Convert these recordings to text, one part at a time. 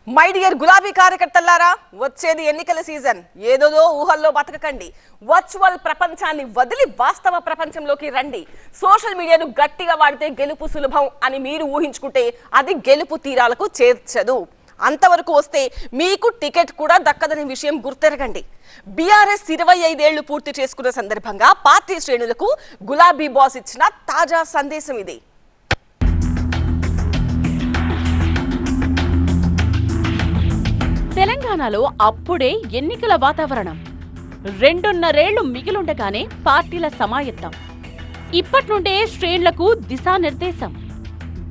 My dear గులాబీ కార్యకర్తలారా, వచ్చేది ఎన్నికల సీజన్. ఏదోదో ఊహల్లో బతకకండి. వర్చువల్ ప్రపంచాన్ని వదిలి వాస్తవ ప్రపంచంలోకి రండి. సోషల్ మీడియాను గట్టిగా వాడితే గెలుపు సులభం అని మీరు ఊహించుకుంటే అది గెలుపు తీరాలకు చేర్చదు. అంతవరకు వస్తే మీకు టికెట్ కూడా దక్కదని విషయం గుర్తెరగండి. బీఆర్ఎస్ 25 ఏళ్లు పూర్తి చేసుకున్న సందర్భంగా పార్టీ శ్రేణులకు గులాబీ బాస్ ఇచ్చిన తాజా సందేశం ఇది. తెలంగాణలో అప్పుడే ఎన్నికల వాతావరణం. 2.5 ఏళ్లు మిగిలుండగానే పార్టీల సమాయత్తం. ఇప్పటి నుండే శ్రేణులకు దిశానిర్దేశం.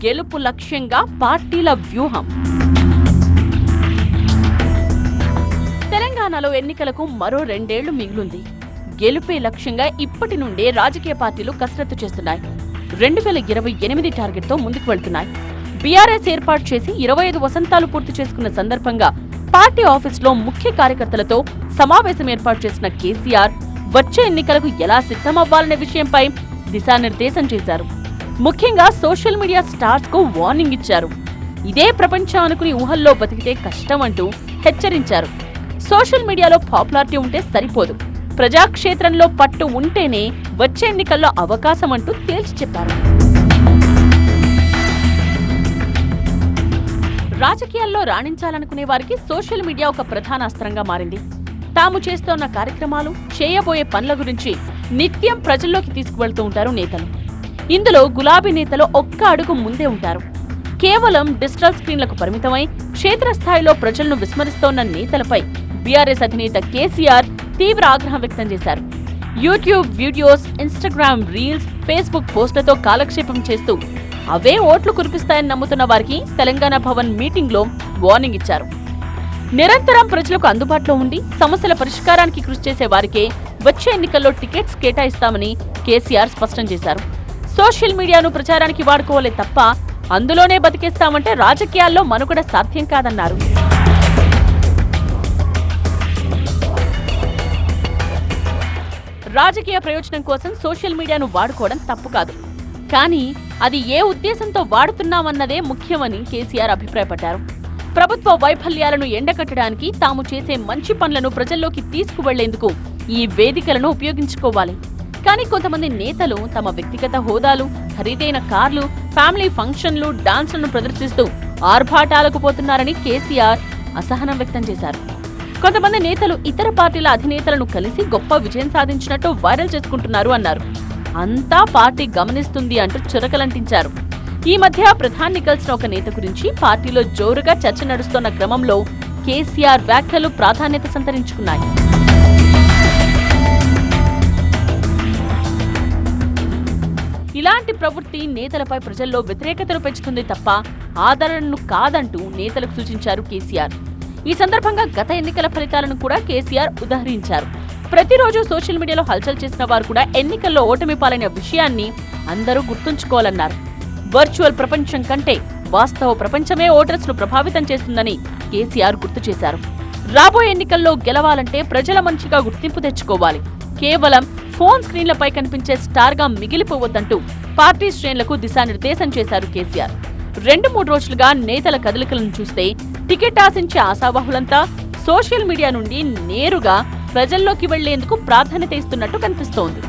గెలుపు లక్ష్యంగా పార్టీల వ్యూహం. తెలంగాణలో ఎన్నికలకు మరో 2 ఏళ్లు మిగిలుంది. గెలుపే లక్ష్యంగా ఇప్పటి నుండే రాజకీయ పార్టీలు కసరత్తు చేస్తున్నాయి. 2028 టార్గెట్తో ముందుకు వెళ్తున్నాయి. బీఆర్ఎస్ ఏర్పాటు చేసి 25 వసంతాలు పూర్తి చేసుకున్న సందర్భంగా పార్టీ ఆఫీసులో ముఖ్య కార్యకర్తలతో సమావేశం ఏర్పాటు చేసిన కేసీఆర్ వచ్చే ఎన్నికలకు ఎలా సిద్ధమవ్వాలనే విషయంపై దిశానిర్దేశం చేశారు. ముఖ్యంగా సోషల్ మీడియా స్టార్స్ కు వార్నింగ్ ఇచ్చారు. ఇదే ప్రపంచం అనుకుని ఊహల్లో బతికితే కష్టం అంటూ హెచ్చరించారు. సోషల్ మీడియాలో పాపులారిటీ ఉంటే సరిపోదు, ప్రజాక్షేత్రంలో పట్టు ఉంటేనే వచ్చే ఎన్నికల్లో అవకాశం అంటూ తేల్చి చెప్పారు. రాజకీయాల్లో రాణించాలనుకునే వారికి సోషల్ మీడియా ఒక ప్రధాన అస్త్రంగా మారింది. తాము చేస్తోన్న కార్యక్రమాలు, చేయబోయే పనుల గురించి నిత్యం ప్రజల్లోకి తీసుకువెళ్తూ ఉంటారు నేతలు. ఇందులో గులాబీ నేతలు ఒక్క అడుగు ముందే ఉంటారు. కేవలం డిజిటల్ స్క్రీన్లకు పరిమితమై క్షేత్రస్థాయిలో ప్రజలను విస్మరిస్తోన్న నేతలపై బీఆర్ఎస్ అధినేత కేసీఆర్ తీవ్ర ఆగ్రహం వ్యక్తం చేశారు. YouTube videos, Instagram reels, Facebook పోస్టులతో కాలక్షేపం చేస్తూ అవే ఓట్లు కురిపిస్తాయని నమ్ముతున్న వారికి తెలంగాణ భవన్ మీటింగ్ లో వార్నింగ్ ఇచ్చారు. నిరంతరం ప్రజలకు అందుబాటులో ఉండి సమస్యల పరిష్కారానికి కృషి చేసే వారికే వచ్చే ఎన్నికల్లో టికెట్స్ కేటాయిస్తామని కేసీఆర్ స్పష్టం చేశారు. సోషల్ మీడియాను ప్రచారానికి వాడుకోవాలే తప్ప అందులోనే బతికేస్తామంటే రాజకీయాల్లో మనుగడ సాధ్యం కాదన్నారు. రాజకీయ ప్రయోజనం కోసం సోషల్ మీడియాను వాడుకోవడం తప్పు కాదు, కానీ అది ఏ ఉద్దేశంతో వాడుతున్నామన్నదే ముఖ్యమని కేసీఆర్ అభిప్రాయపడ్డారు. ప్రభుత్వ వైఫల్యాలను ఎండకట్టడానికి తాము చేసే మంచి పనులను ప్రజల్లోకి తీసుకువెళ్లేందుకు ఈ వేదికలను ఉపయోగించుకోవాలి. కానీ కొంతమంది నేతలు తమ వ్యక్తిగత హోదాలు, ఖరీదైన కార్లు, ఫ్యామిలీ ఫంక్షన్లు, డాన్స్లను ప్రదర్శిస్తూ ఆర్భాటాలకు పోతున్నారని కేసీఆర్ అసహనం వ్యక్తం చేశారు. కొంతమంది నేతలు ఇతర పార్టీల అధినేతలను కలిసి గొప్ప విజయం సాధించినట్టు వైరల్ చేసుకుంటున్నారు అన్నారు. అంతా పార్టీ గమనిస్తుంది అంటూ చురకలంటించారు. ఈ మధ్య ప్రధాని కలిసిన ఒక నేత గురించి పార్టీలో జోరుగా చర్చ నడుస్తున్న క్రమంలో కేసీఆర్ వ్యాఖ్యలు ప్రాధాన్యత సంతరించుకున్నాయి. ఇలాంటి ప్రవృత్తి నేతలపై ప్రజల్లో వ్యతిరేకతను పెంచుతుంది తప్ప ఆదరణను కాదంటూ నేతలకు సూచించారు కేసీఆర్. ఈ సందర్భంగా గత ఎన్నికల ఫలితాలను కూడా కేసీఆర్ ఉదహరించారు. ప్రతిరోజు సోషల్ మీడియాలో హల్చల్ చేసిన వారు కూడా ఎన్నికల్లో ఓటమి పాలైన విషయాన్ని అందరూ గుర్తుంచుకోవాలన్నారు. వర్చువల్ ప్రపంచం కంటే వాస్తవ ప్రపంచమే ఓటర్స్ ను ప్రభావితం చేస్తుందని కేసీఆర్ గుర్తు చేశారు. రాబోయే ఎన్నికల్లో గెలవాలంటే ప్రజల మంచిగా గుర్తింపు తెచ్చుకోవాలి. కేవలం ఫోన్ స్క్రీన్లపై కనిపించే స్టార్ గా మిగిలిపోవద్దంటూ పార్టీ శ్రేణులకు దిశానిర్దేశం చేశారు కేసీఆర్. 2-3 రోజులుగా నేతల కదలికలను చూస్తే టికెట్ ఆశించే ఆశావాహులంతా సోషల్ మీడియా నుండి నేరుగా ప్రజల్లోకి వెళ్లేందుకు ప్రాధాన్యత ఇస్తున్నట్టు కనిపిస్తోంది.